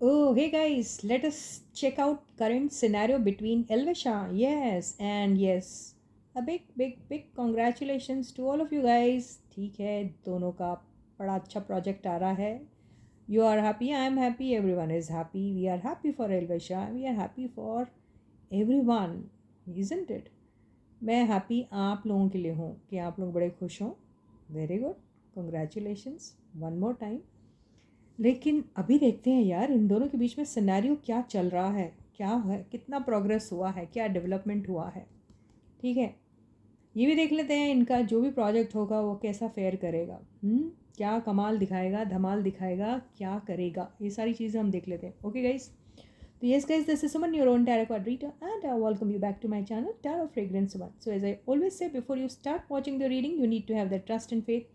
Oh, hey guys, let us check out current scenario between Elvisha. Yes, and yes. A big congratulations to all of you guys. ठीक है, दोनों का बड़ा अच्छा project आ रहा है. You are happy, I am happy, everyone is happy. We are happy for Elvisha. We are happy for everyone, isn't it? मैं happy आप लोगों के लिए हूँ कि आप लोग बड़े खुश हों. Very good. Congratulations one more time. लेकिन अभी देखते हैं यार इन दोनों के बीच में सिनेरियो क्या चल रहा है, क्या है, कितना प्रोग्रेस हुआ है, क्या डेवलपमेंट हुआ है. ठीक है, ये भी देख लेते हैं इनका जो भी प्रोजेक्ट होगा वो कैसा फेयर करेगा. क्या कमाल दिखाएगा, धमाल दिखाएगा, क्या करेगा, ये सारी चीज़ें हम देख लेते हैं. Okay guys. So yes guys, this is Suman, your own tarot card reader, and I welcome you back to my channel Tarot Fragrance One. So as I always say, before you start watching the reading, you need to have that trust and faith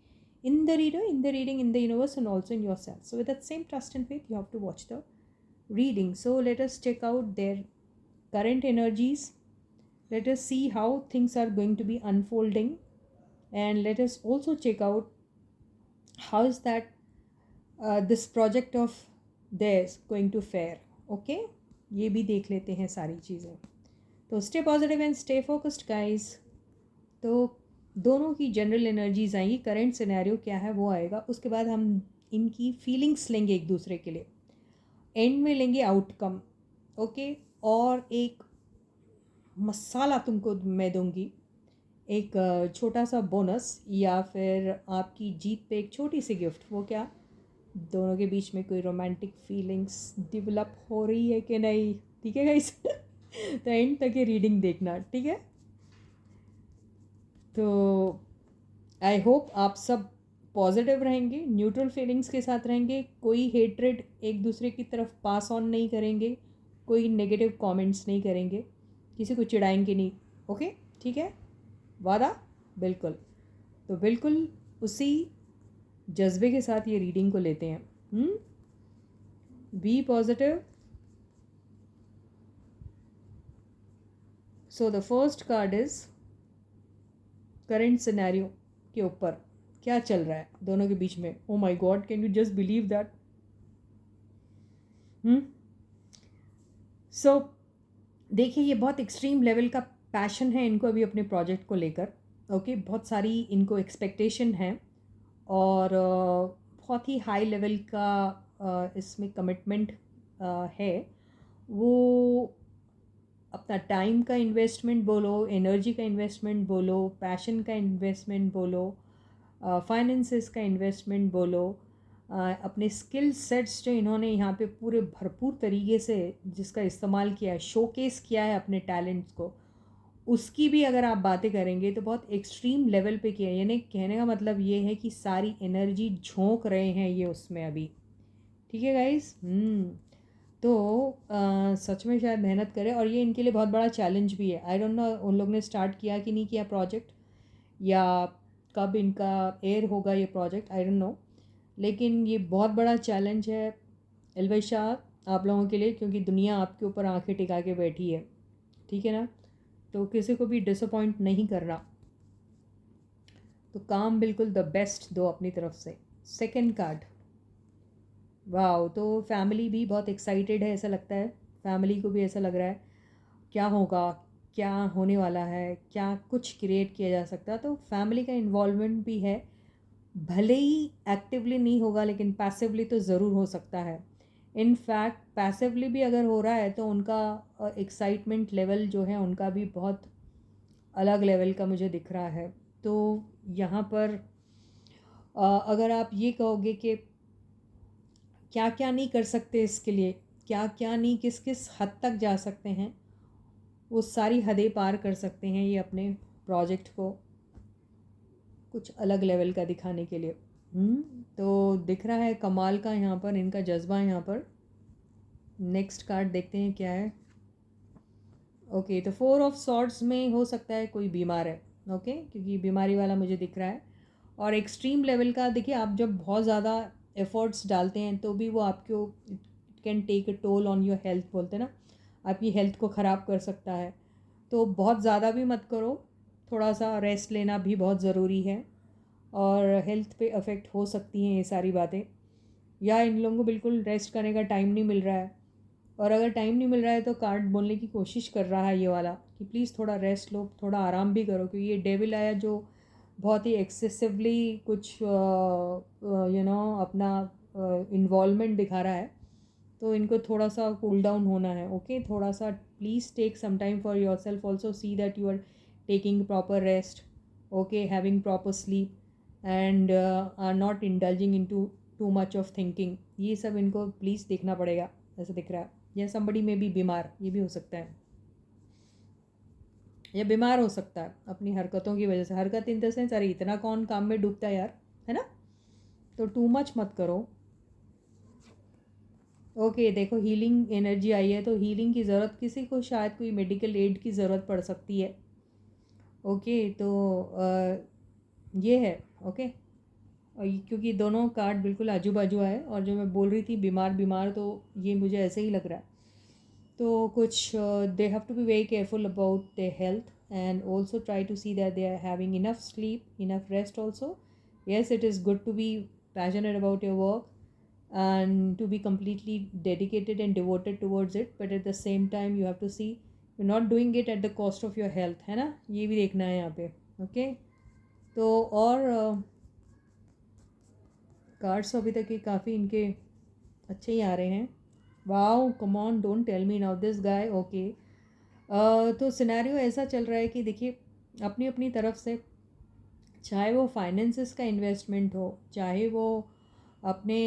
in the reader, in the reading, in the universe, and also in yourself. So with that same trust and faith, you have to watch the reading. So let us check out their current energies. Let us see how things are going to be unfolding, and let us also check out how is that this project of theirs going to fare. Okay, ये भी देख लेते हैं सारी चीज़ें. तो stay positive and stay focused guys. तो दोनों की जनरल एनर्जीज आएंगी, करंट सिनेरियो क्या है वो आएगा, उसके बाद हम इनकी फीलिंग्स लेंगे एक दूसरे के लिए, एंड में लेंगे आउटकम. ओके, और एक मसाला तुमको मैं दूंगी, एक छोटा सा बोनस, या फिर आपकी जीत पे एक छोटी सी गिफ्ट. वो क्या, दोनों के बीच में कोई रोमांटिक फीलिंग्स डेवलप हो रही है कि नहीं. ठीक है गाइस. तो एंड तक ये रीडिंग देखना, ठीक है. तो आई होप आप सब पॉजिटिव रहेंगे, न्यूट्रल फीलिंग्स के साथ रहेंगे, कोई हेट्रेड एक दूसरे की तरफ पास ऑन नहीं करेंगे, कोई नेगेटिव कमेंट्स नहीं करेंगे, किसी को चिढ़ाएंगे नहीं. ओके, ठीक है, वादा. बिल्कुल. तो बिल्कुल उसी जज्बे के साथ ये रीडिंग को लेते हैं. Be positive. So the first card is current scenario के ऊपर क्या चल रहा है दोनों के बीच में. Oh my god, can you just believe that. So देखिए, ये बहुत एक्सट्रीम लेवल का पैशन है इनको अभी अपने प्रोजेक्ट को लेकर. ओके, बहुत सारी इनको एक्सपेक्टेशन है, और बहुत ही हाई लेवल का इसमें कमिटमेंट है. वो अपना टाइम का इन्वेस्टमेंट बोलो, एनर्जी का इन्वेस्टमेंट बोलो, पैशन का इन्वेस्टमेंट बोलो, फाइनेंसेस का इन्वेस्टमेंट बोलो, अपने स्किल सेट्स जो इन्होंने यहाँ पे पूरे भरपूर तरीके से जिसका इस्तेमाल किया है, शोकेस किया है अपने टैलेंट्स को, उसकी भी अगर आप बातें करेंगे तो बहुत एक्सट्रीम लेवल पे किया है. यानी कहने का मतलब ये है कि सारी एनर्जी झोंक रहे हैं ये उसमें अभी. ठीक है गाइस. तो सच में शायद मेहनत करें, और ये इनके लिए बहुत बड़ा चैलेंज भी है. आई डोंट नो उन लोग ने स्टार्ट किया कि नहीं किया प्रोजेक्ट, या कब इनका एयर होगा ये प्रोजेक्ट, आई डोंट नो. लेकिन ये बहुत बड़ा चैलेंज है एल्विशा आप लोगों के लिए, क्योंकि दुनिया आपके ऊपर आंखें टिका के बैठी है. ठीक है ना. तो किसी को भी डिसअपॉइंट नहीं करना. तो काम बिल्कुल द बेस्ट दो अपनी तरफ से. सेकंड कार्ड, वाह. तो फैमिली भी बहुत एक्साइटेड है ऐसा लगता है, फैमिली को भी ऐसा लग रहा है क्या होगा, क्या होने वाला है, क्या कुछ क्रिएट किया जा सकता है. तो फैमिली का इन्वॉल्वमेंट भी है, भले ही एक्टिवली नहीं होगा लेकिन पैसिवली तो ज़रूर हो सकता है. इनफैक्ट पैसिवली भी अगर हो रहा है तो उनका एक्साइटमेंट लेवल जो है उनका भी बहुत अलग लेवल का मुझे दिख रहा है. तो यहाँ पर अगर आप ये कहोगे कि क्या क्या नहीं कर सकते इसके लिए, क्या क्या नहीं, किस किस हद तक जा सकते हैं, वो सारी हदें पार कर सकते हैं ये अपने प्रोजेक्ट को कुछ अलग लेवल का दिखाने के लिए. तो दिख रहा है कमाल का यहाँ पर इनका जज्बा. यहाँ पर नेक्स्ट कार्ड देखते हैं क्या है. ओके, तो 4 ऑफ सॉर्ड्स में हो सकता है कोई बीमार है. ओके, क्योंकि बीमारी वाला मुझे दिख रहा है, और एक्सट्रीम लेवल का. देखिए, आप जब बहुत ज़्यादा एफर्ट्स डालते हैं तो भी वो आपको it can take a toll on your health, बोलते हैं ना, आपकी हेल्थ को ख़राब कर सकता है. तो बहुत ज़्यादा भी मत करो, थोड़ा सा रेस्ट लेना भी बहुत ज़रूरी है, और हेल्थ पे अफेक्ट हो सकती हैं ये सारी बातें. या इन लोगों को बिल्कुल रेस्ट करने का टाइम नहीं मिल रहा है, और अगर टाइम नहीं मिल रहा है तो कार्ड बोलने की कोशिश कर रहा है ये वाला कि प्लीज़ थोड़ा रेस्ट लो, थोड़ा आराम भी करो, क्योंकि ये डेविल आया जो बहुत ही एक्सेसिवली कुछ अपना इन्वॉल्वमेंट दिखा रहा है, तो इनको थोड़ा सा कूल डाउन होना है। ओके, थोड़ा सा please take some time for yourself also, see that you are taking proper rest, okay, having proper sleep, and are not indulging in too much of thinking. ये सब इनको please देखना पड़ेगा, ऐसा दिख रहा है। या समबडी में भी बीमार, ये भी हो सकता है, या बीमार हो सकता है अपनी हरकतों की वजह से। हरकत इन द सेंस, अरे इतना कौन काम में डूबता है यार, है ना, तो टू मच मत करो। ओके, देखो हीलिंग एनर्जी आई है, तो हीलिंग की ज़रूरत किसी को, शायद कोई मेडिकल एड की ज़रूरत पड़ सकती है। ओके, तो ये है। ओके, और क्योंकि दोनों कार्ड बिल्कुल आजू बाजू आए, और जो मैं बोल रही थी बीमार बीमार, तो ये मुझे ऐसे ही लग रहा है। तो कुछ they have to be very careful about their health, and also try to see that they are having enough sleep, enough rest also. Yes, it is good to be passionate about your work and to be completely dedicated and devoted towards it, but at the same time you have to see you're not doing it at the cost of your health, है ना, ये भी देखना है यहाँ पे। Okay, तो और कार्ड्स अभी तक के काफ़ी इनके अच्छे ही आ रहे हैं। Wow, come on, don't tell me now this guy. Okay, तो सिनेरियो ऐसा चल रहा है कि देखिए, अपनी अपनी तरफ से, चाहे वो फाइनेंसेस का इन्वेस्टमेंट हो, चाहे वो अपने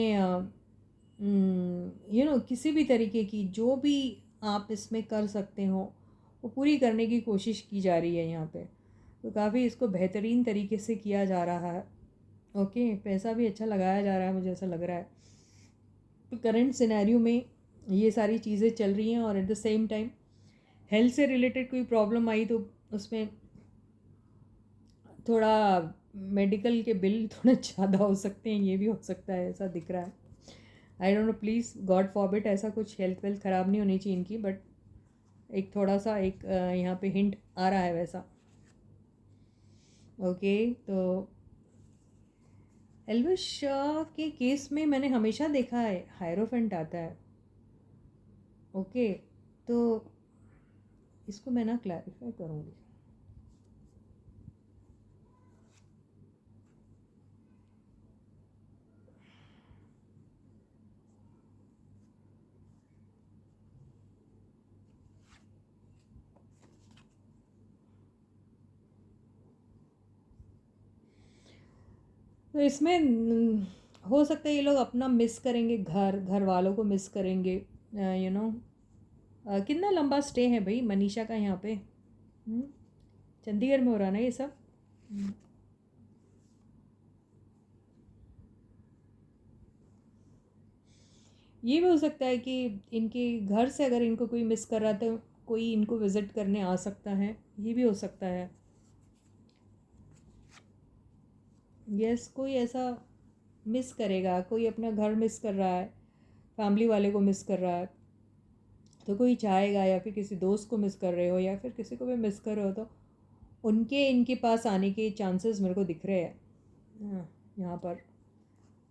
किसी भी तरीके की जो भी आप इसमें कर सकते हो, वो पूरी करने की कोशिश की जा रही है यहाँ पे। तो काफ़ी इसको बेहतरीन तरीके से किया जा रहा है। ओके, पैसा भी अच्छा लगाया जा रहा है, मुझे ऐसा लग रहा है। तो करंट सिनेरियो में ये सारी चीज़ें चल रही हैं, और at the same time health से रिलेटेड कोई प्रॉब्लम आई तो उसमें थोड़ा मेडिकल के बिल थोड़ा ज़्यादा हो सकते हैं, ये भी हो सकता है, ऐसा दिख रहा है। I don't know, please God forbid ऐसा कुछ हेल्थ वेल्थ ख़राब नहीं होनी चाहिए इनकी, बट एक थोड़ा सा एक यहाँ पे हिंट आ रहा है वैसा। ओके, तो एल्विश के केस में मैंने हमेशा देखा है हायरोफेंट आता है। ओके, तो इसको मैं ना क्लैरिफाई करूँगी। तो इसमें हो सकता है ये लोग अपना मिस करेंगे, घर वालों को मिस करेंगे। कितना लंबा स्टे है भाई मनीषा का यहाँ पे? चंडीगढ़ में हो रहा ना ये सब? ये भी हो सकता है कि इनके घर से अगर इनको कोई मिस कर रहा था, तो कोई इनको विज़िट करने आ सकता है, ये भी हो सकता है। यस, कोई ऐसा मिस करेगा, कोई अपना घर मिस कर रहा है, फैमिली वाले को मिस कर रहा है, तो कोई चाहेगा, या फिर किसी दोस्त को मिस कर रहे हो, या फिर किसी को भी मिस कर रहे हो, तो उनके इनके पास आने के चांसेस मेरे को दिख रहे हैं। यहाँ पर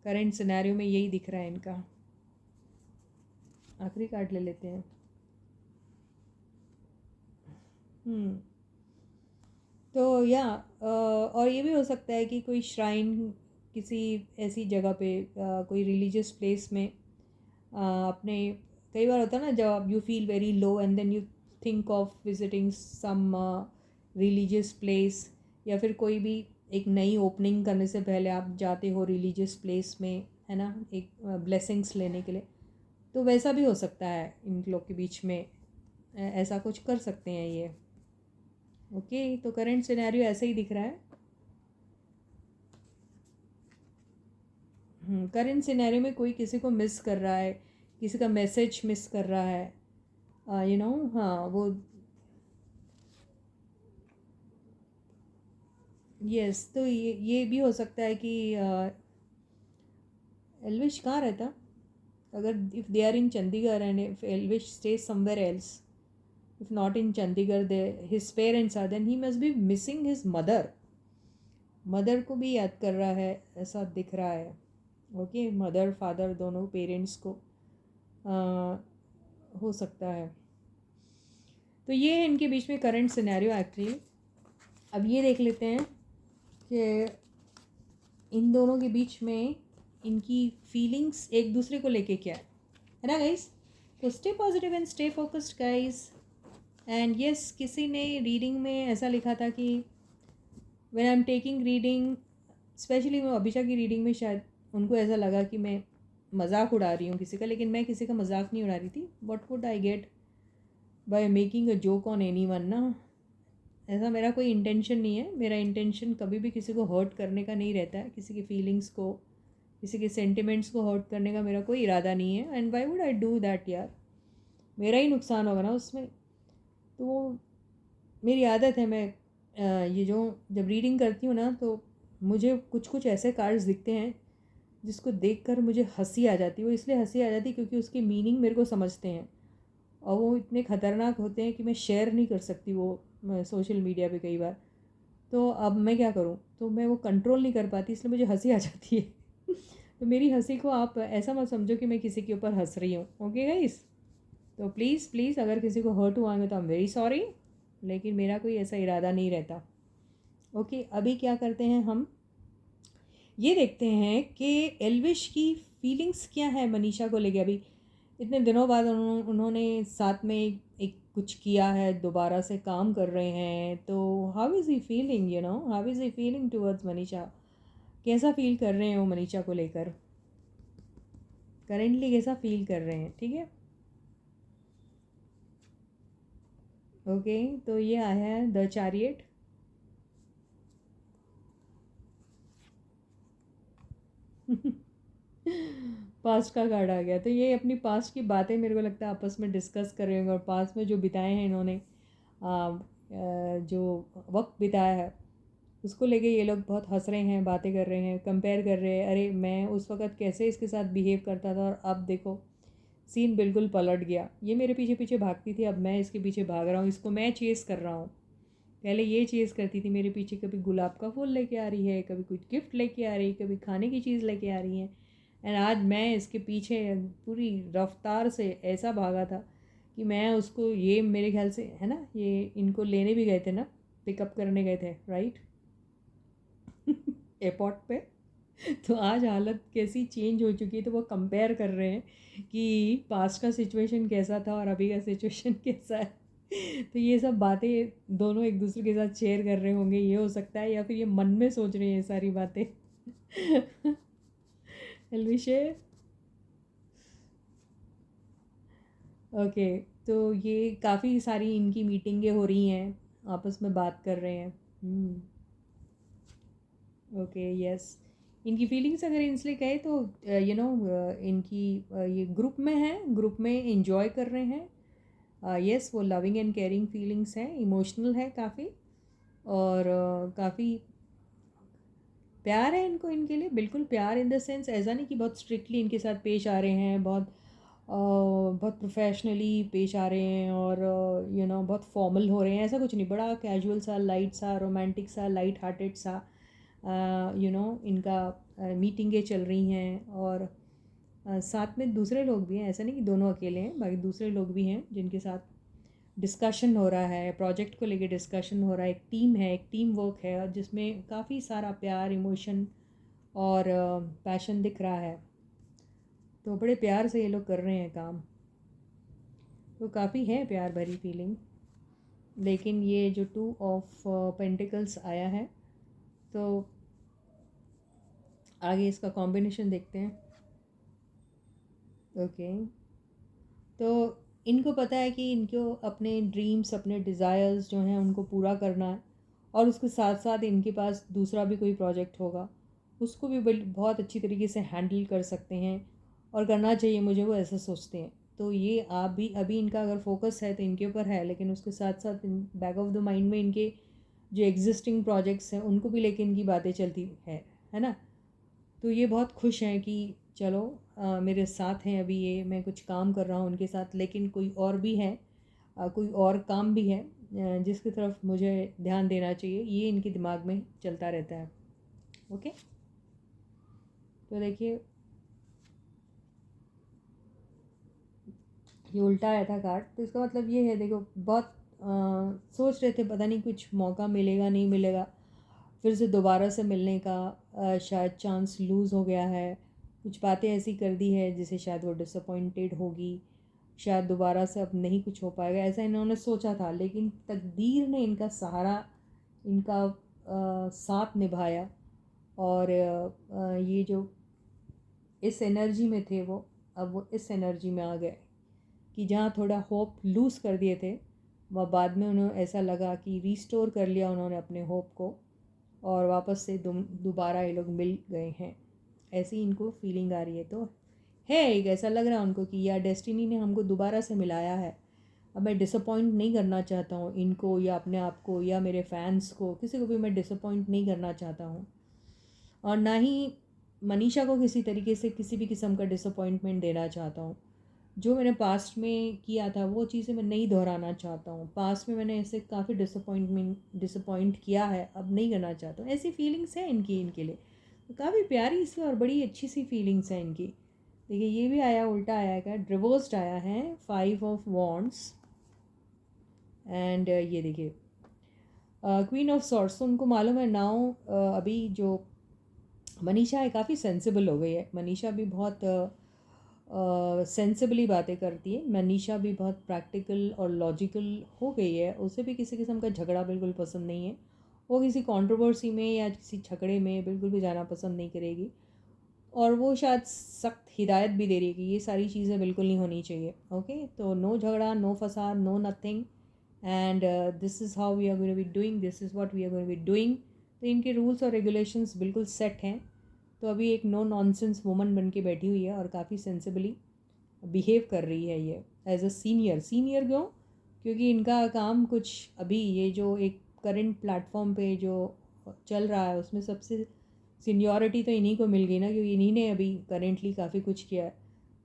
करंट सिनेरियो में यही दिख रहा है इनका। आखिरी कार्ड ले लेते हैं। तो या और ये भी हो सकता है कि कोई श्राइन किसी ऐसी जगह पे, कोई रिलीजियस प्लेस में, अपने, कई बार होता है ना जब you feel very low and then you think of visiting some religious place, या फिर कोई भी एक नई ओपनिंग करने से पहले आप जाते हो रिलीजियस प्लेस में, है ना, एक ब्लेसिंग्स लेने के लिए। तो वैसा भी हो सकता है इन लोग के बीच में, ऐसा कुछ कर सकते हैं ये। ओके, तो करंट सिनेरियो ऐसे ही दिख रहा है। करंट सिनेरियो में कोई किसी को मिस कर रहा है, किसी का मैसेज मिस कर रहा है, हाँ वो। यस, तो ये भी हो सकता है कि एल्विश कहाँ रहता, अगर if they are in Chandigarh and if Elvish stays somewhere else, if not in Chandigarh, they his parents are, then he must be missing his mother को भी याद कर रहा है, ऐसा दिख रहा है। ओके, मदर फादर दोनों पेरेंट्स को हो सकता है। तो ये है इनके बीच में करंट सिनेरियो एक्चुअली। अब ये देख लेते हैं कि इन दोनों के बीच में इनकी फीलिंग्स एक दूसरे को लेके क्या है ना गाइस। तो stay positive and stay focused guys. And yes, किसी ने रीडिंग में ऐसा लिखा था कि when I am taking reading, specially मैं अभिषा की रीडिंग में शायद उनको ऐसा लगा कि मैं मजाक उड़ा रही हूँ किसी का, लेकिन मैं किसी का मजाक नहीं उड़ा रही थी। What would I get by making a joke on any one ना, ऐसा मेरा कोई इंटेंशन नहीं है। मेरा इंटेंशन कभी भी किसी को हर्ट करने का नहीं रहता है, किसी की फीलिंग्स को, किसी के सेंटिमेंट्स को हर्ट करने का मेरा कोई इरादा नहीं है। And why would I do that यार, मेरा ही नुकसान होगा ना उसमें। तो वो मेरी आदत है, मैं ये जो जब रीडिंग करती हूँ ना, तो मुझे कुछ कुछ ऐसे कार्ड्स दिखते हैं जिसको देखकर मुझे हंसी आ जाती है। वो इसलिए हंसी आ जाती है क्योंकि उसकी मीनिंग मेरे को समझते हैं, और वो इतने ख़तरनाक होते हैं कि मैं शेयर नहीं कर सकती वो सोशल मीडिया पे कई बार। तो अब मैं क्या करूँ, तो मैं वो कंट्रोल नहीं कर पाती, इसलिए मुझे हंसी आ जाती है। तो मेरी हंसी को आप ऐसा मत समझो कि मैं किसी के ऊपर हंस रही हूँ। ओके गाइस, तो प्लीज़ प्लीज़ अगर किसी को हर्ट हुआ है तो आई एम वेरी सॉरी, लेकिन मेरा कोई ऐसा इरादा नहीं रहता। ओके, अभी क्या करते हैं, हम ये देखते हैं कि एल्विश की फीलिंग्स क्या है मनीषा को लेके। अभी इतने दिनों बाद उन्होंने साथ में एक कुछ किया है, दोबारा से काम कर रहे हैं। तो how is he feeling, you know, how is he feeling towards Manisha. कैसा फील कर रहे हैं वो मनीषा को लेकर, करेंटली कैसा फील कर रहे हैं। ठीक है, ओके। तो ये आया है द चैरियट। पास्ट का कार्ड आ गया, तो ये अपनी पास्ट की बातें मेरे को लगता है आपस में डिस्कस कर रहे होंगे, और पास्ट में जो बिताए हैं इन्होंने, जो वक्त बिताया है उसको लेके ये लोग बहुत हंस रहे हैं, बातें कर रहे हैं, कंपेयर कर रहे हैं। अरे मैं उस वक़्त कैसे इसके साथ बिहेव करता था, और अब देखो सीन बिल्कुल पलट गया। ये मेरे पीछे पीछे भागती थी, अब मैं इसके पीछे भाग रहा हूँ, इसको मैं चेस कर रहा हूँ। पहले ये चेस करती थी मेरे पीछे, कभी गुलाब का फूल लेके आ रही है, कभी कुछ गिफ्ट लेके आ रही है, कभी खाने की चीज़ लेके आ रही है। एंड आज मैं इसके पीछे पूरी रफ्तार से ऐसा भागा था कि मैं उसको, ये मेरे ख्याल से है ना, ये इनको लेने भी गए थे ना, पिकअप करने गए थे राइट, एयरपोर्ट पे। तो आज हालत कैसी चेंज हो चुकी है, तो वो कंपेयर कर रहे हैं कि पास्ट का सिचुएशन कैसा था और अभी का सिचुएशन कैसा है। तो ये सब बातें दोनों एक दूसरे के साथ शेयर कर रहे होंगे, ये हो सकता है, या फिर ये मन में सोच रहे हैं ये सारी बातें। अलविशे, ओके। तो ये काफ़ी सारी इनकी मीटिंगें हो रही हैं, आपस में बात कर रहे हैं। Okay, yes. इनकी फीलिंग्स अगर इनसे कहे तो यू नो इनकी ये ग्रुप में है, ग्रुप में इंजॉय कर रहे हैं। यस, वो लविंग एंड केयरिंग फीलिंग्स हैं, इमोशनल है काफ़ी, और काफ़ी प्यार है इनको, इनके लिए बिल्कुल प्यार इन द सेंस, ऐसा नहीं कि बहुत स्ट्रिक्टली इनके साथ पेश आ रहे हैं, बहुत प्रोफेशनली पेश आ रहे हैं, और यू नो बहुत फॉर्मल हो रहे हैं, ऐसा कुछ नहीं। बड़ा कैजुअल सा, लाइट सा, रोमांटिक सा, लाइट हार्टेड सा यू नो इनका मीटिंगें चल रही हैं। और साथ में दूसरे लोग भी हैं, ऐसा नहीं कि दोनों अकेले हैं, बाकी दूसरे लोग भी हैं जिनके साथ डिस्कशन हो रहा है, प्रोजेक्ट को लेके डिस्कशन हो रहा है। एक टीम है, एक टीम वर्क है, और जिसमें काफ़ी सारा प्यार, इमोशन और पैशन दिख रहा है। तो बड़े प्यार से ये लोग कर रहे हैं काम, तो काफ़ी है प्यार भरी फीलिंग। लेकिन ये जो 2 ऑफ पेंटिकल्स आया है, तो आगे इसका कॉम्बिनेशन देखते हैं। ओके, तो इनको पता है कि इनको अपने ड्रीम्स, अपने डिज़ायर्स जो हैं उनको पूरा करना है, और उसके साथ साथ इनके पास दूसरा भी कोई प्रोजेक्ट होगा, उसको भी बहुत अच्छी तरीके से हैंडल कर सकते हैं, और करना चाहिए मुझे, वो ऐसा सोचते हैं। तो ये आप भी, अभी इनका अगर फोकस है तो इनके ऊपर है, लेकिन उसके साथ साथ बैक ऑफ द माइंड में इनके जो एग्जिस्टिंग प्रोजेक्ट्स हैं उनको भी लेके इनकी बातें चलती है ना। तो ये बहुत खुश हैं कि चलो मेरे साथ हैं, अभी ये मैं कुछ काम कर रहा हूँ उनके साथ, लेकिन कोई और भी है, कोई और काम भी है जिसकी तरफ मुझे ध्यान देना चाहिए, ये इनके दिमाग में चलता रहता है। ओके, तो देखिए ये उल्टा आया था कार्ड, तो इसका मतलब ये है, देखो बहुत सोच रहे थे पता नहीं कुछ मौका मिलेगा नहीं मिलेगा, फिर से दोबारा से मिलने का शायद चांस लूज़ हो गया है, कुछ बातें ऐसी कर दी है जिसे शायद वो डिसअपॉइंटेड होगी, शायद दोबारा से अब नहीं कुछ हो पाएगा, ऐसा इन्होंने सोचा था। लेकिन तकदीर ने इनका सहारा, इनका साथ निभाया, और ये जो इस एनर्जी में थे वो, अब वो इस एनर्जी में आ गए कि जहाँ थोड़ा होप लूज़ कर दिए थे, वह बाद में उन्हें ऐसा लगा कि रीस्टोर कर लिया उन्होंने अपने होप को, और वापस से दोबारा ये लोग मिल गए हैं, ऐसी इनको फीलिंग आ रही है। तो है एक ऐसा लग रहा है उनको कि या डेस्टिनी ने हमको दोबारा से मिलाया है। अब मैं डिसअपॉइंट नहीं करना चाहता हूँ इनको, या अपने आप को, या मेरे फैंस को, किसी को भी मैं डिसअपॉइंट नहीं करना चाहता हूँ, और ना ही मनीषा को किसी तरीके से किसी भी किस्म का डिसअपॉइंटमेंट देना चाहता हूँ। जो मैंने पास्ट में किया था वो चीज़ें मैं नहीं दोहराना चाहता हूँ। पास्ट में मैंने ऐसे काफ़ी डिसअपॉइंट किया है, अब नहीं करना चाहता हूँ। ऐसी फीलिंग्स हैं इनके लिए, तो काफ़ी प्यारी सी और बड़ी अच्छी सी फीलिंग्स हैं इनकी। देखिए ये भी आया, उल्टा आया, क्या रिवर्स्ड आया है, 5 ऑफ वॉन्ड्स, एंड ये देखिए क्वीन ऑफ सॉर्ड्स। तो उनको मालूम है नाउ, अभी जो मनीषा है काफ़ी सेंसिबल हो गई है। मनीषा भी बहुत सेंसिबली बातें करती है। मनीषा भी बहुत प्रैक्टिकल और लॉजिकल हो गई है। उसे भी किसी किस्म का झगड़ा बिल्कुल पसंद नहीं है। वो किसी कंट्रोवर्सी में या किसी झगड़े में बिल्कुल भी जाना पसंद नहीं करेगी, और वो शायद सख्त हिदायत भी दे रही है कि ये सारी चीज़ें बिल्कुल नहीं होनी चाहिए। ओके, तो नो झगड़ा, नो फसाद, no nothing, and this is how we are going to be doing, this is what we are going to be doing. तो इनके रूल्स और रेगुलेशंस बिल्कुल सेट हैं। तो अभी एक नो नॉनसेंस वुमन बन के बैठी हुई है और काफ़ी सेंसिबली बिहेव कर रही है ये एज अ सीनियर क्यों? क्योंकि इनका काम कुछ अभी ये जो एक करंट प्लेटफॉर्म पे जो चल रहा है उसमें सबसे सीनियरिटी तो इन्हीं को मिल गई ना, क्योंकि इन्हीं ने अभी करेंटली काफ़ी कुछ किया है,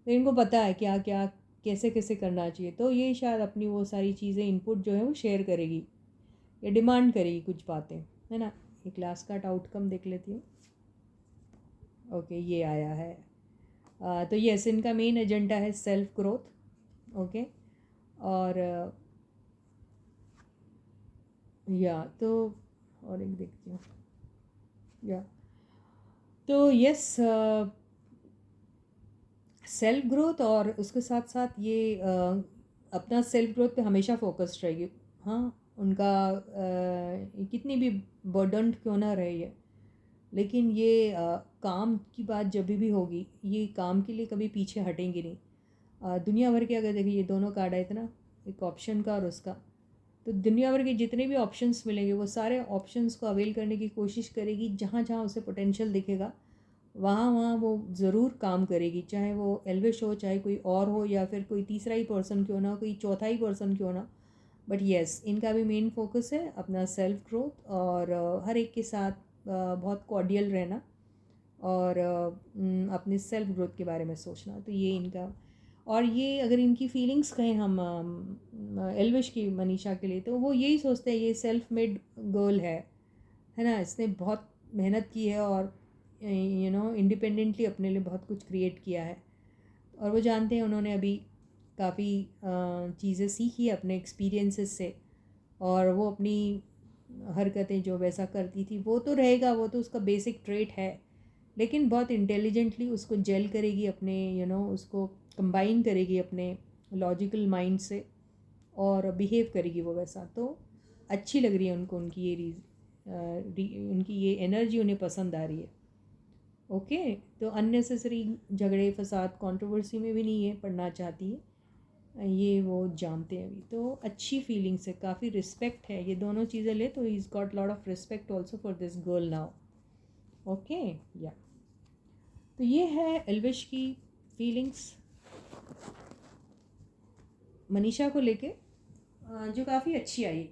तो इनको पता है क्या क्या कैसे कैसे करना चाहिए। तो ये शायद अपनी वो सारी चीज़ें इनपुट जो है वो शेयर करेगी या डिमांड करेगी कुछ बातें, है ना। एक लास्ट का आउटकम देख लेती हूँ। ओके, ये आया है। तो यस, इनका मेन एजेंडा है सेल्फ ग्रोथ। ओके, और या तो और एक देखती हूँ, या तो यस, सेल्फ ग्रोथ, और उसके साथ साथ ये अपना सेल्फ ग्रोथ पे हमेशा फोकस्ड रहेगी। हाँ, उनका कितनी भी बर्डन क्यों ना रहे ये, लेकिन ये काम की बात जब भी होगी, ये काम के लिए कभी पीछे हटेंगी नहीं। दुनिया भर के अगर देखिए ये दोनों कार्ड आए थे ना, एक ऑप्शन का और उसका, तो दुनिया भर के जितने भी ऑप्शंस मिलेंगे वो सारे ऑप्शंस को अवेल करने की कोशिश करेगी। जहाँ जहाँ उसे पोटेंशियल दिखेगा वहाँ वहाँ वो ज़रूर काम करेगी, चाहे वो एल्विश हो, चाहे कोई और हो, या फिर कोई तीसरा ही पर्सन क्यों ना, कोई चौथा ही पर्सन क्यों ना। बट येस, इनका भी मेन फोकस है अपना सेल्फ ग्रोथ, और हर एक के साथ बहुत कॉर्डियल रहना, और अपने सेल्फ ग्रोथ के बारे में सोचना। तो ये इनका, और ये अगर इनकी फीलिंग्स कहें हम एल्विश की मनीषा के लिए, तो वो यही सोचते हैं ये सेल्फ मेड गर्ल है ना। इसने बहुत मेहनत की है और इंडिपेंडेंटली अपने लिए बहुत कुछ क्रिएट किया है, और वो जानते हैं उन्होंने अभी काफ़ी चीज़ें सीखी है अपने एक्सपीरियंसेस से, और वो अपनी हरकतें जो वैसा करती थी वो तो रहेगा, वो तो उसका बेसिक ट्रेट है, लेकिन बहुत इंटेलिजेंटली उसको जेल करेगी अपने उसको कंबाइन करेगी अपने लॉजिकल माइंड से, और बिहेव करेगी वो वैसा। तो अच्छी लग रही है उनको, उनकी ये उनकी ये एनर्जी उन्हें पसंद आ रही है। ओके, तो अननेसेसरी झगड़े फसाद कंट्रोवर्सी में भी नहीं है पढ़ना चाहती है, ये वो जानते हैं अभी। तो अच्छी फीलिंग्स है, काफ़ी रिस्पेक्ट है, ये दोनों चीज़ें ले तो he is got lot of respect also for this girl now. Okay, या तो ये है एल्विश की फीलिंग्स मनीषा को लेके, जो काफ़ी अच्छी आई।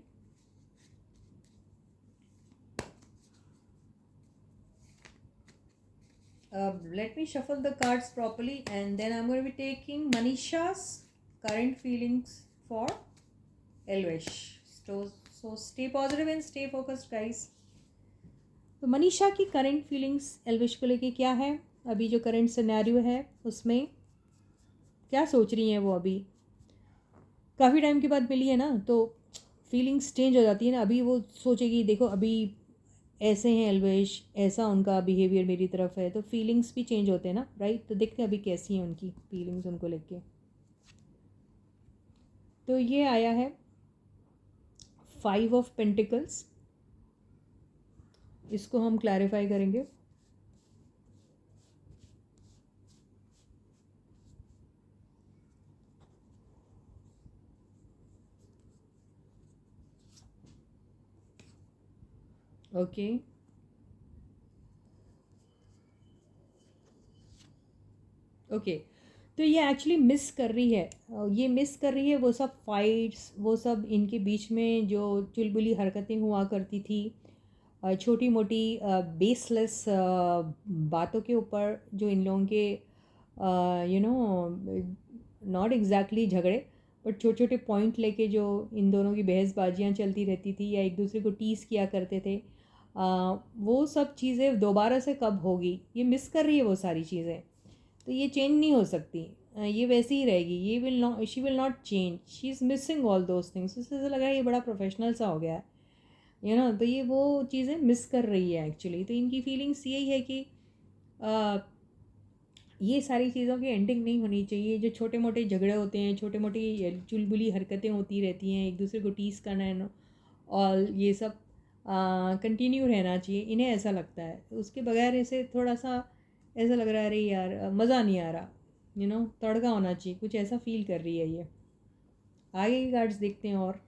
Let me shuffle the cards properly, and then I'm going to be taking Manisha's current feelings for Elvish. So stay positive and stay focused, guys. तो मनीषा की करंट फीलिंग्स एल्विश को लेके क्या है, अभी जो करंट सिनेरियो है उसमें क्या सोच रही हैं वो अभी, काफ़ी टाइम के बाद मिली है ना, तो फीलिंग्स चेंज हो जाती है ना। अभी वो सोचेगी देखो अभी ऐसे हैं अल्वेश, ऐसा उनका बिहेवियर मेरी तरफ है, तो फीलिंग्स भी चेंज होते हैं ना, राइट। तो देखते हैं अभी कैसी हैं उनकी फीलिंग्स उनको लेके। तो ये आया है 5 ऑफ पेंटिकल्स, इसको हम क्लैरिफाई करेंगे। Okay, okay. तो ये एक्चुअली मिस कर रही है, ये मिस कर रही है वो सब फाइट्स, वो सब इनके बीच में जो चुलबुली हरकतें हुआ करती थी, छोटी मोटी बेसलेस बातों के ऊपर, जो इन लोगों के यू नो नॉट एग्जैक्टली झगड़े, बट छोटे छोटे पॉइंट लेके जो इन दोनों की बहसबाजियाँ चलती रहती थी या एक दूसरे को टीस किया करते थे, वो सब चीज़ें दोबारा से कब होगी, ये मिस कर रही है वो सारी चीज़ें। तो ये चेंज नहीं हो सकती, ये वैसी ही रहेगी, ये will not, she will not change, she is missing all those things. उससे ऐसा लग रहा है ये बड़ा प्रोफेशनल सा हो गया है, तो ये वो चीज़ें मिस कर रही है एक्चुअली। तो इनकी फीलिंग्स यही है कि ये सारी चीज़ों की एंडिंग नहीं होनी चाहिए। जो छोटे मोटे झगड़े होते हैं, छोटे मोटी चुलबुली हरकतें होती रहती हैं, एक दूसरे को टीस करना है और ये सब कंटिन्यू रहना चाहिए, इन्हें ऐसा लगता है। तो उसके बगैर ऐसे थोड़ा सा ऐसा लग रहा है अरे यार मज़ा नहीं आ रहा, तड़का होना चाहिए, कुछ ऐसा फील कर रही है ये। आगे की कार्ड्स देखते हैं। और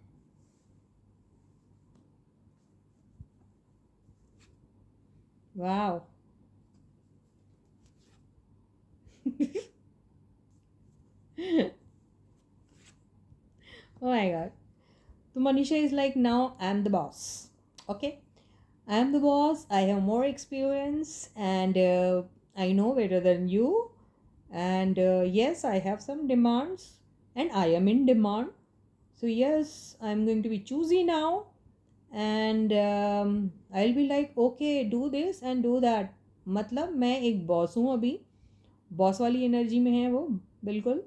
वाह Oh my god. So Manisha is like, now I'm the boss. Okay? I'm the boss. I have more experience and I know better than you. And yes, I have some demands and I am in demand. So, yes, I'm going to be choosy now. And I'll be like, okay, do this and do that. मतलब मैं एक boss हूँ अभी, boss वाली energy में है वो, बिल्कुल।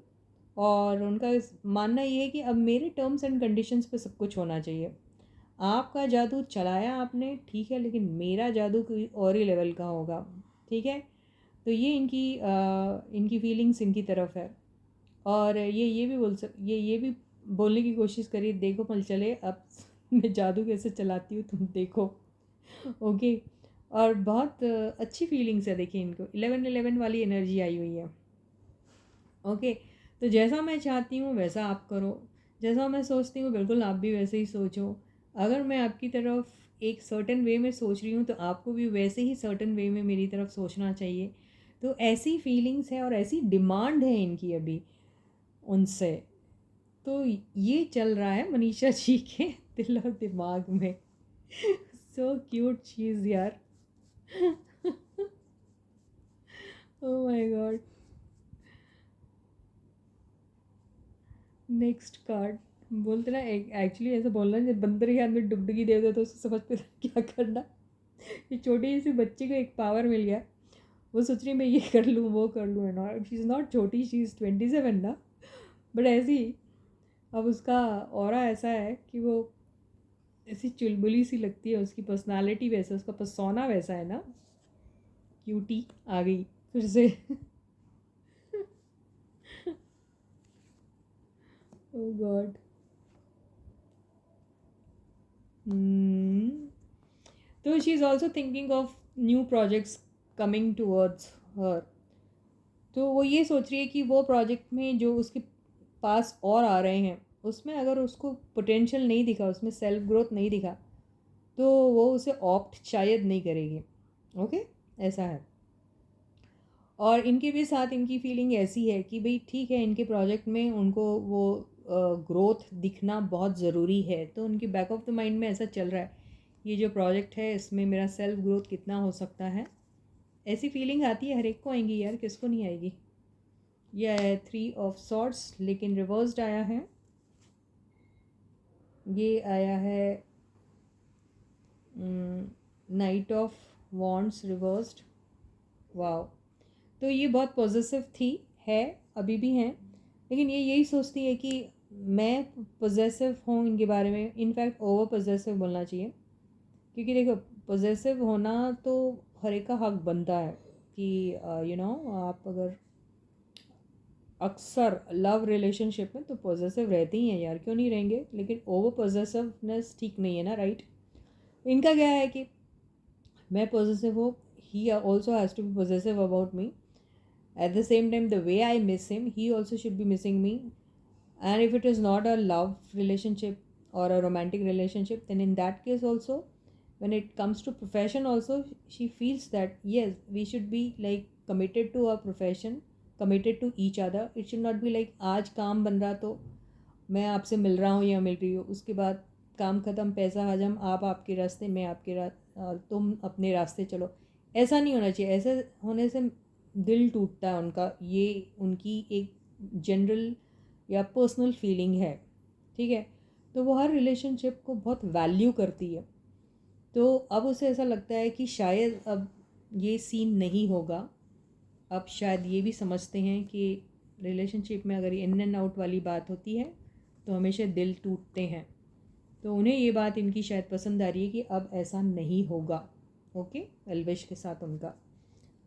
और उनका मानना ये है कि अब मेरे टर्म्स एंड कंडीशंस पे सब कुछ होना चाहिए। आपका जादू चलाया आपने, ठीक है, लेकिन मेरा जादू कोई और ही लेवल का होगा, ठीक है। तो ये इनकी फीलिंग्स इनकी तरफ है। और ये भी ये भी बोलने की कोशिश करिए, देखो पल चले अब मैं जादू कैसे चलाती हूँ, तुम देखो। ओके। और बहुत अच्छी फीलिंग्स है, देखिए इनको 11-11 वाली एनर्जी आई हुई है। ओके। तो जैसा मैं चाहती हूँ वैसा आप करो, जैसा मैं सोचती हूँ बिल्कुल आप भी वैसे ही सोचो। अगर मैं आपकी तरफ एक सर्टेन वे में सोच रही हूँ तो आपको भी वैसे ही सर्टेन वे में मेरी तरफ सोचना चाहिए। तो ऐसी फीलिंग्स है और ऐसी डिमांड है इनकी अभी उनसे। तो ये चल रहा है मनीषा जी के दिल और दिमाग में। सो क्यूट चीज़ यार। Oh my God. Next card बोलते ना, एक्चुअली ऐसा बोलना जब बंदर के हाथ में डुगडुगी दे दो तो उसको समझ पे क्या करना। ये छोटी सी बच्ची को एक पावर मिल गया, वो सोच रही मैं ये कर लूँ वो कर लूँ, है ना। शी इज़ नॉट छोटी, शी इज़ 27 ना, बट ऐसी अब उसका ऑरा ऐसा है कि वो ऐसी चुलबुली सी लगती है, उसकी पर्सनालिटी वैसा, उसका पर्सोना वैसा है ना। क्यूटी आ गई फिर से। ओह गॉड। तो she is also thinking of new projects coming towards her. तो वो ये सोच रही है कि वो प्रोजेक्ट में जो उसके पास और आ रहे हैं उसमें अगर उसको पोटेंशियल नहीं दिखा, उसमें सेल्फ ग्रोथ नहीं दिखा, तो वो उसे ऑप्ट शायद नहीं करेगी। ओके, ऐसा है। और इनके भी साथ इनकी फीलिंग ऐसी है कि भाई ठीक है, इनके प्रोजेक्ट में उनको वो ग्रोथ दिखना बहुत ज़रूरी है। तो उनकी बैक ऑफ द माइंड में ऐसा चल रहा है, ये जो प्रोजेक्ट है इसमें मेरा सेल्फ ग्रोथ कितना हो सकता है। ऐसी फीलिंग आती है, हर एक को आएंगी यार, किसको नहीं आएगी। यह है 3 ऑफ सॉर्ड्स, लेकिन रिवर्स्ड आया है। ये आया है night of wands reversed. Wow. तो ये बहुत पॉजिटिव थी, है, अभी भी हैं, लेकिन ये यही सोचती है कि मैं पॉजेसिव हूँ इनके बारे में, इनफैक्ट ओवर पॉजेसिव बोलना चाहिए, क्योंकि देखो पॉजेसिव होना तो हर एक का हक बनता है कि आप अगर अक्सर लव रिलेशनशिप में तो पॉजेसिव रहते ही हैं यार, क्यों नहीं रहेंगे, लेकिन ओवर पॉजेसिवनेस ठीक नहीं है ना, राइट। इनका क्या है कि मैं पॉजेसिव हूँ, he also has to be possessive about me, at the same time the way I miss him he also should be missing me. And if it is not a love relationship or a romantic relationship, then in that case also, when it comes to profession also, she feels that yes, we should be like committed to our profession, committed to each other. It should not be like आज काम बन रहा तो मैं आपसे मिल रहा हूँ या मिल रही हूँ, उसके बाद काम ख़त्म, पैसा हजम, आप आपके रास्ते, मैं आपके तुम अपने रास्ते चलो। ऐसा नहीं होना चाहिए। ऐसे होने से दिल टूटता है उनका, ये उनकी एक जनरल या पर्सनल फीलिंग है, ठीक है। तो वो हर रिलेशनशिप को बहुत वैल्यू करती है। तो अब उसे ऐसा लगता है कि शायद अब ये सीन नहीं होगा। अब शायद ये भी समझते हैं कि रिलेशनशिप में अगर इन एंड आउट वाली बात होती है तो हमेशा दिल टूटते हैं। तो उन्हें ये बात इनकी शायद पसंद आ रही है कि अब ऐसा नहीं होगा। ओके, एल्विश के साथ उनका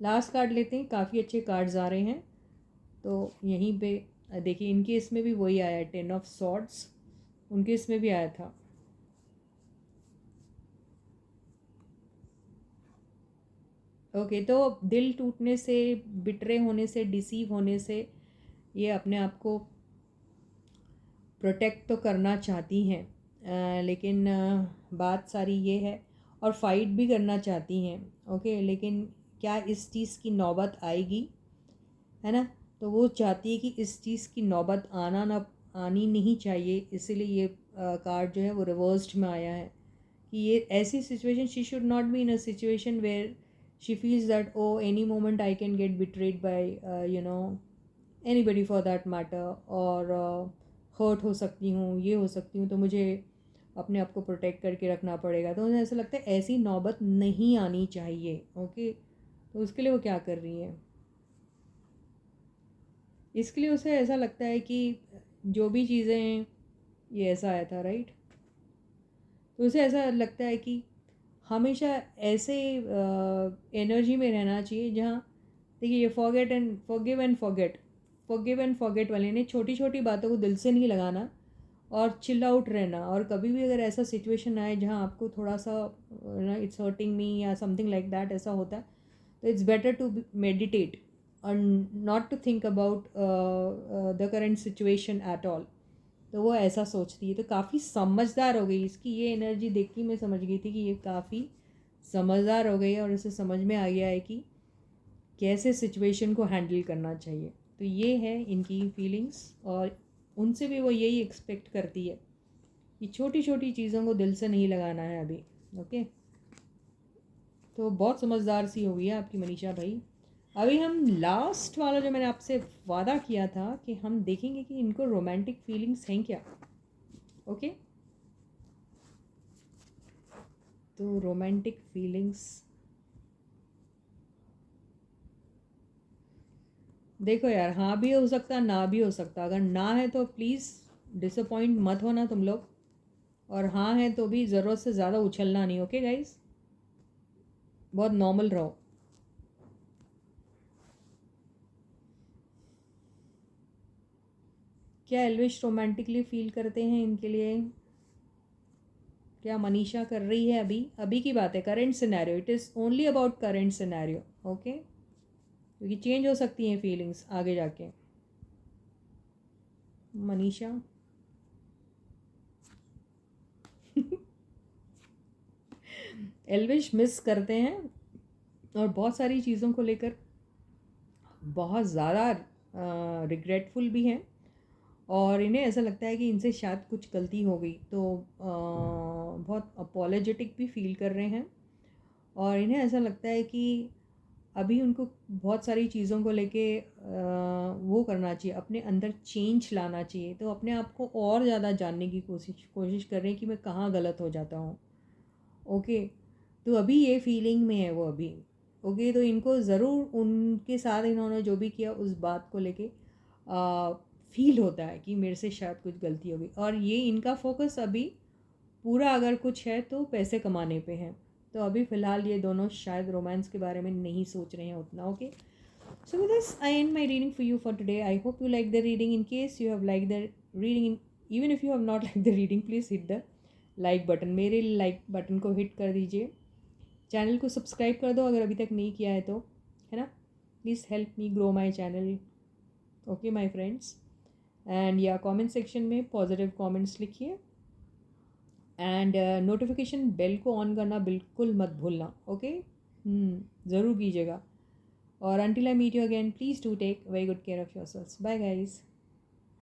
लास्ट कार्ड लेते हैं। काफ़ी अच्छे कार्ड्स आ रहे हैं। तो यहीं पे देखिए, इनके इसमें भी वही आया है, 10 ऑफ सॉर्ड्स, उनके इसमें भी आया था। ओके, तो दिल टूटने से, बिटरे होने से, डिसीव होने से ये अपने आप को प्रोटेक्ट तो करना चाहती हैं, लेकिन बात सारी ये है, और फाइट भी करना चाहती हैं। ओके, लेकिन क्या इस चीज़ की नौबत आएगी, है ना। तो वो चाहती है कि इस चीज़ की नौबत आनी नहीं चाहिए, इसीलिए ये कार्ड जो है वो रिवर्स्ड में आया है कि ये ऐसी situation, she should not be in a situation where she feels that oh any moment I can get betrayed by anybody for that matter, और हर्ट हो सकती हूँ, ये हो सकती हूँ, तो मुझे अपने आप को प्रोटेक्ट करके रखना पड़ेगा। तो मुझे ऐसा लगता है ऐसी नौबत नहीं आनी चाहिए। ओके, तो उसके लिए वो क्या कर रही है, इसके लिए उसे ऐसा लगता है कि जो भी चीज़ें हैं, ये ऐसा आया था, राइट। तो उसे ऐसा लगता है कि हमेशा ऐसे एनर्जी में रहना चाहिए जहाँ, देखिए ये forget and forgive and forget, forgive and forget वाले ने छोटी छोटी बातों को दिल से नहीं लगाना और चिल आउट रहना। और कभी भी अगर ऐसा सिचुएशन आए जहाँ आपको थोड़ा सा इट्स हर्टिंग मी या समथिंग लाइक दैट ऐसा होता है, तो इट्स बेटर टू मेडिटेट और not to think about the current situation at all. तो वो ऐसा सोचती है। तो काफ़ी समझदार हो गई, इसकी ये एनर्जी देख के मैं समझ गई थी कि ये काफ़ी समझदार हो गई है और इसे समझ में आ गया है कि कैसे सिचुएशन को हैंडल करना चाहिए। तो ये है इनकी फीलिंग्स, और उनसे भी वो यही एक्सपेक्ट करती है कि छोटी छोटी चीज़ों को दिल से नहीं लगाना है अभी। ओके, तो बहुत समझदार सी हो गई है आपकी मनीषा भाई। अभी हम लास्ट वाला जो मैंने आपसे वादा किया था कि हम देखेंगे कि इनको रोमांटिक फीलिंग्स हैं क्या। ओके, तो रोमांटिक फीलिंग्स देखो यार, हाँ भी हो सकता, ना भी हो सकता। अगर ना है तो प्लीज़ डिसअपॉइंट मत होना तुम लोग, और हाँ है तो भी ज़रूरत से ज़्यादा उछलना नहीं। ओके गाइस, बहुत नॉर्मल रहो। क्या एल्विश रोमांटिकली फील करते हैं, इनके लिए क्या मनीषा कर रही है अभी? अभी की बात है, current scenario, it is only about current scenario. Okay, क्योंकि चेंज हो सकती हैं फीलिंग्स आगे जाके। मनीषा एल्विश मिस करते हैं और बहुत सारी चीज़ों को लेकर बहुत ज़्यादा रिग्रेटफुल भी हैं, और इन्हें ऐसा लगता है कि इनसे शायद कुछ गलती हो गई, तो बहुत अपोलोजेटिक भी फील कर रहे हैं। और इन्हें ऐसा लगता है कि अभी उनको बहुत सारी चीज़ों को लेके वो करना चाहिए, अपने अंदर चेंज लाना चाहिए। तो अपने आप को और ज़्यादा जानने की कोशिश कर रहे हैं कि मैं कहाँ गलत हो जाता हूँ। ओके, तो अभी ये फीलिंग में है वो अभी। ओके, तो इनको ज़रूर उनके साथ इन्होंने जो भी किया उस बात को लेके फील होता है कि मेरे से शायद कुछ गलती हो गई, और ये इनका फोकस अभी पूरा अगर कुछ है तो पैसे कमाने पे है। तो अभी फ़िलहाल ये दोनों शायद रोमांस के बारे में नहीं सोच रहे हैं उतना। Okay, so with this I end my reading for you for today. I hope you like the reading. In case you have liked the reading, even if you have not liked the reading, please hit the like button. मेरे like button को hit कर दीजिए, channel को subscribe कर दो अगर अभी तक नहीं किया है तो, है ना। Please help me grow my channel. Okay my friends, and या कमेंट सेक्शन में पॉजिटिव कमेंट्स लिखिए, एंड नोटिफिकेशन बेल को ऑन करना बिल्कुल मत भूलना। ओके, ज़रूर कीजिएगा। और until I meet you again, please do take very good care of yourselves. Bye guys.